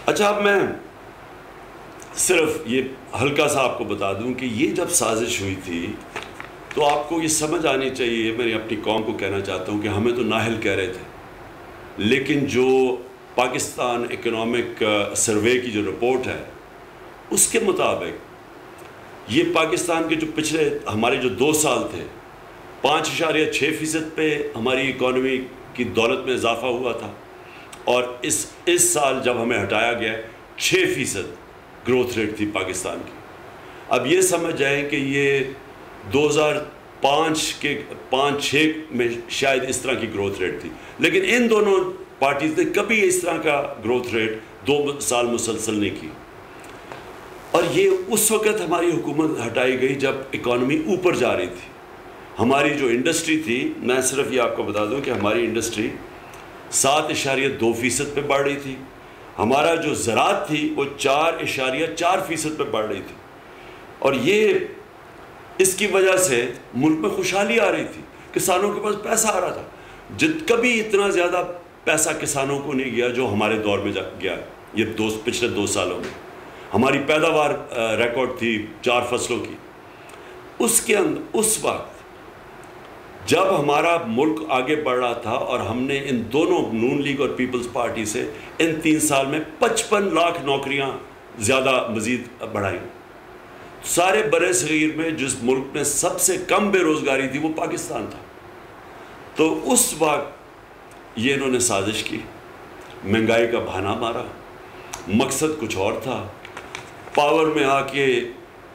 اچھا، اب میں صرف یہ ہلکا سا آپ کو بتا دوں کہ یہ جب سازش ہوئی تھی تو آپ کو یہ سمجھ آنی چاہیے، میں اپنی قوم کو کہنا چاہتا ہوں کہ ہمیں تو نااہل کہہ رہے تھے، لیکن جو پاکستان اکنامک سروے کی جو رپورٹ ہے اس کے مطابق یہ پاکستان کے جو پچھلے ہمارے جو 2 سال تھے 5.6% پہ ہماری اکانومی کی دولت میں اضافہ ہوا تھا، اور اس سال جب ہمیں ہٹایا گیا 6% گروتھ ریٹ تھی پاکستان کی۔ اب یہ سمجھ جائیں کہ یہ 2005 کے 5-6 میں شاید اس طرح کی گروتھ ریٹ تھی، لیکن ان دونوں پارٹیز نے کبھی اس طرح کا گروتھ ریٹ 2 سال مسلسل نہیں کی، اور یہ اس وقت ہماری حکومت ہٹائی گئی جب اکانومی اوپر جا رہی تھی۔ ہماری جو انڈسٹری تھی، میں صرف یہ آپ کو بتا دوں کہ ہماری انڈسٹری 7.2% پہ بڑھ رہی تھی، ہمارا جو زراعت تھی وہ 4.4% پہ بڑھ رہی تھی، اور یہ اس کی وجہ سے ملک میں خوشحالی آ رہی تھی، کسانوں کے پاس پیسہ آ رہا تھا۔ کبھی اتنا زیادہ پیسہ کسانوں کو نہیں گیا جو ہمارے دور میں گیا یہ پچھلے 2 سالوں میں۔ ہماری پیداوار ریکارڈ تھی 4 فصلوں کی۔ اس وقت جب ہمارا ملک آگے بڑھ رہا تھا اور ہم نے ان دونوں نون لیگ اور پیپلز پارٹی سے ان 3 سال میں 55 لاکھ نوکریاں زیادہ مزید بڑھائیں۔ سارے برِ صغیر میں جس ملک میں سب سے کم بے روزگاری تھی وہ پاکستان تھا۔ تو اس وقت یہ انہوں نے سازش کی، مہنگائی کا بہانہ مارا، مقصد کچھ اور تھا۔ پاور میں آ کے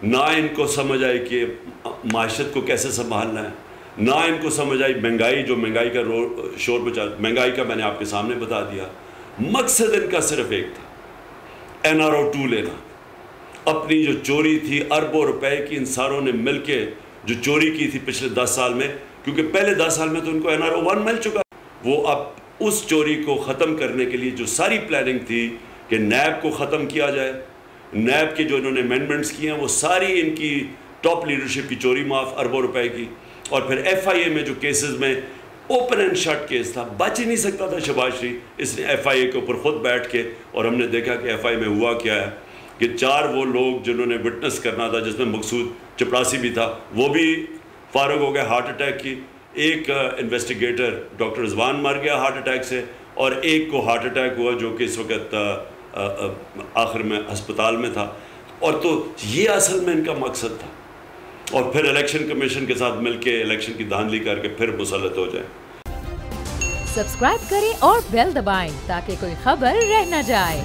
نہ ان کو سمجھ آئی کہ معیشت کو کیسے سنبھالنا ہے، نہ ان کو سمجھ آئی مہنگائی کا شور بچا، مہنگائی کا میں نے آپ کے سامنے بتا دیا۔ مقصد ان کا صرف ایک تھا، NRO2 لینا۔ اپنی جو چوری تھی اربوں روپے کی ان ساروں نے مل کے جو چوری کی تھی پچھلے 10 سال میں، کیونکہ پہلے 10 سال میں تو ان کو NRO1 مل چکا، وہ اب اس چوری کو ختم کرنے کے لیے جو ساری پلاننگ تھی کہ نیب کو ختم کیا جائے، نیب کے جو انہوں نے امینڈمنٹس کیے ہیں وہ ساری ان کی ٹاپ لیڈرشپ کی چوری معاف اربوں روپے کی، اور پھر FIA میں جو کیسز میں اوپن اینڈ شٹ کیس تھا، بچ ہی نہیں سکتا تھا شہباز شریف، اس نے FIA کے اوپر خود بیٹھ کے، اور ہم نے دیکھا کہ FIA میں ہوا کیا ہے کہ 4 وہ لوگ جنہوں نے وٹنس کرنا تھا، جس میں مقصود چپراسی بھی تھا، وہ بھی فارغ ہو گئے ہارٹ اٹیک کی۔ ایک انویسٹیگیٹر ڈاکٹر رضوان مر گیا ہارٹ اٹیک سے، اور ایک کو ہارٹ اٹیک ہوا جو کہ اس وقت آخر میں ہسپتال میں تھا۔ اور تو یہ اصل میں ان کا مقصد تھا، اور پھر الیکشن کمیشن کے ساتھ مل کے الیکشن کی دھاندلی کر کے پھر مسلط ہو جائیں۔ سبسکرائب کریں اور بیل دبائیں تاکہ کوئی خبر رہ نہ جائے۔